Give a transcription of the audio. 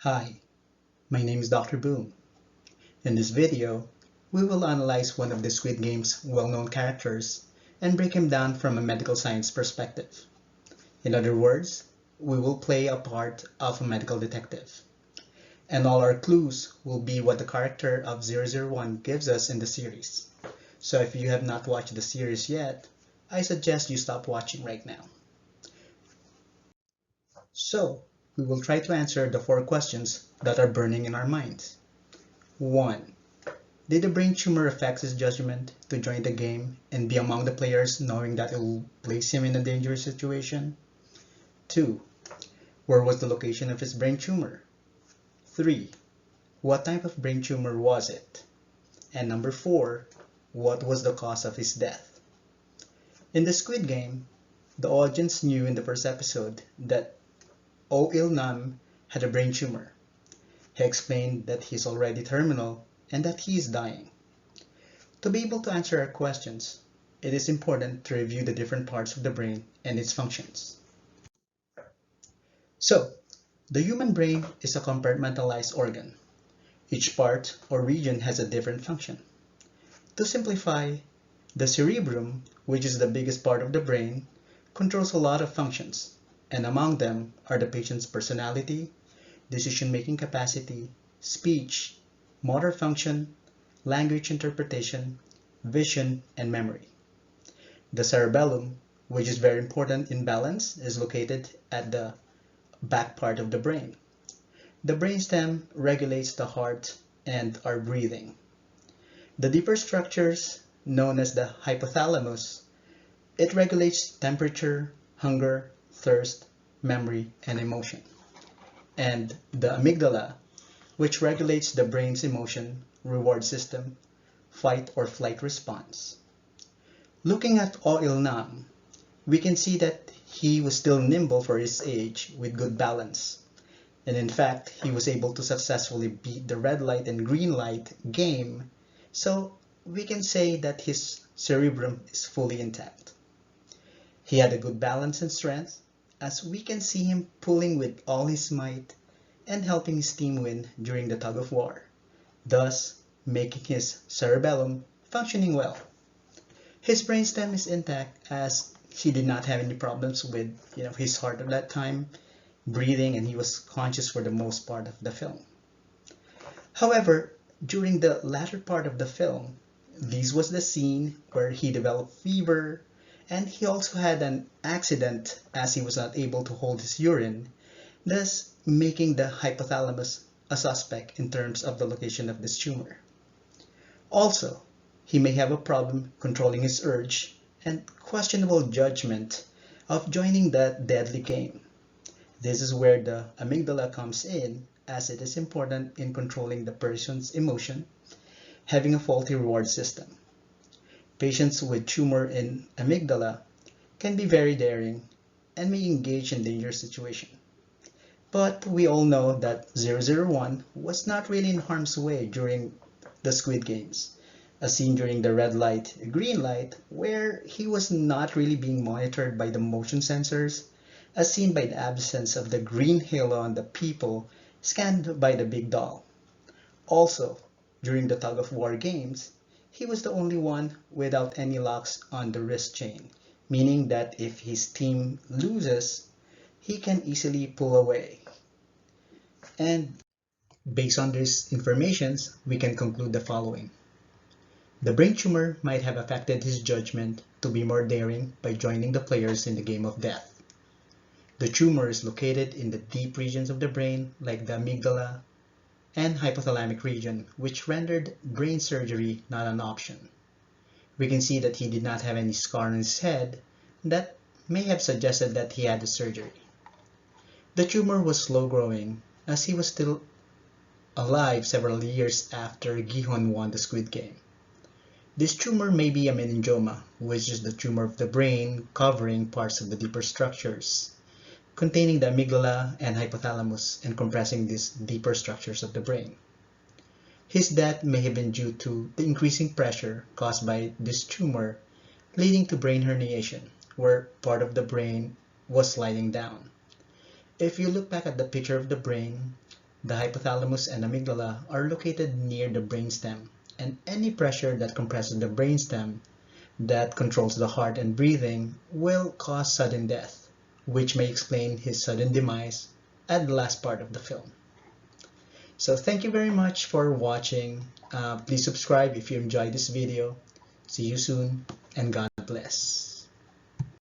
Hi, my name is Dr. Boom. In this video, we will analyze one of the Squid Game's well-known characters and break him down from a medical science perspective. In other words, we will play a part of a medical detective. And all our clues will be what the character of 001 gives us in the series. So if you have not watched the series yet, I suggest you stop watching right now. So, we will try to answer the 4 questions that are burning in our minds. 1. Did the brain tumor affect his judgment to join the game and be among the players knowing that it will place him in a dangerous situation? 2. Where was the location of his brain tumor? 3. What type of brain tumor was it? And number 4, what was the cause of his death? In the Squid Game, the audience knew in the first episode that Oh-Ilnam had a brain tumor. He explained that he's already terminal and that he is dying. To be able to answer our questions, it is important to review the different parts of the brain and its functions. So, the human brain is a compartmentalized organ. Each part or region has a different function. To simplify, the cerebrum, which is the biggest part of the brain, controls a lot of functions, and among them are the patient's personality, decision-making capacity, speech, motor function, language interpretation, vision, and memory. The cerebellum, which is very important in balance, is located at the back part of the brain. The brainstem regulates the heart and our breathing. The deeper structures, known as the hypothalamus, it regulates temperature, hunger, thirst, memory, and emotion. And the amygdala, which regulates the brain's emotion, reward system, fight or flight response. Looking at Oh-Ilnam, we can see that he was still nimble for his age with good balance. And in fact, he was able to successfully beat the red light and green light game, so we can say that his cerebrum is fully intact. He had a good balance and strength, as we can see him pulling with all his might and helping his team win during the tug of war, thus making his cerebellum functioning well. His brainstem is intact as he did not have any problems with his heart at that time, breathing, and he was conscious for the most part of the film. However, during the latter part of the film, this was the scene where he developed fever, and he also had an accident as he was not able to hold his urine, thus making the hypothalamus a suspect in terms of the location of this tumor. Also, he may have a problem controlling his urge and questionable judgment of joining that deadly game. This is where the amygdala comes in, as it is important in controlling the person's emotion, having a faulty reward system. Patients with tumor in amygdala can be very daring and may engage in dangerous situations. But we all know that 001 was not really in harm's way during the Squid Games, as seen during the red light, green light, where he was not really being monitored by the motion sensors, as seen by the absence of the green halo on the people scanned by the big doll. Also, during the tug-of-war games, he was the only one without any locks on the wrist chain, meaning that if his team loses, he can easily pull away. And based on these informations, we can conclude the following. The brain tumor might have affected his judgment to be more daring by joining the players in the game of death. The tumor is located in the deep regions of the brain like the amygdala and hypothalamic region, which rendered brain surgery not an option. We can see that he did not have any scar on his head that may have suggested that he had a surgery. The tumor was slow growing as he was still alive several years after Gihon won the Squid Game. This tumor may be a meningioma, which is the tumor of the brain covering parts of the deeper structures, containing the amygdala and hypothalamus and compressing these deeper structures of the brain. His death may have been due to the increasing pressure caused by this tumor, leading to brain herniation, where part of the brain was sliding down. If you look back at the picture of the brain, The hypothalamus and amygdala are located near the brainstem, and any pressure that compresses the brainstem that controls the heart and breathing will cause sudden death, which may explain his sudden demise at the last part of the film. So thank you very much for watching. Please subscribe if you enjoyed this video. See you soon, and God bless.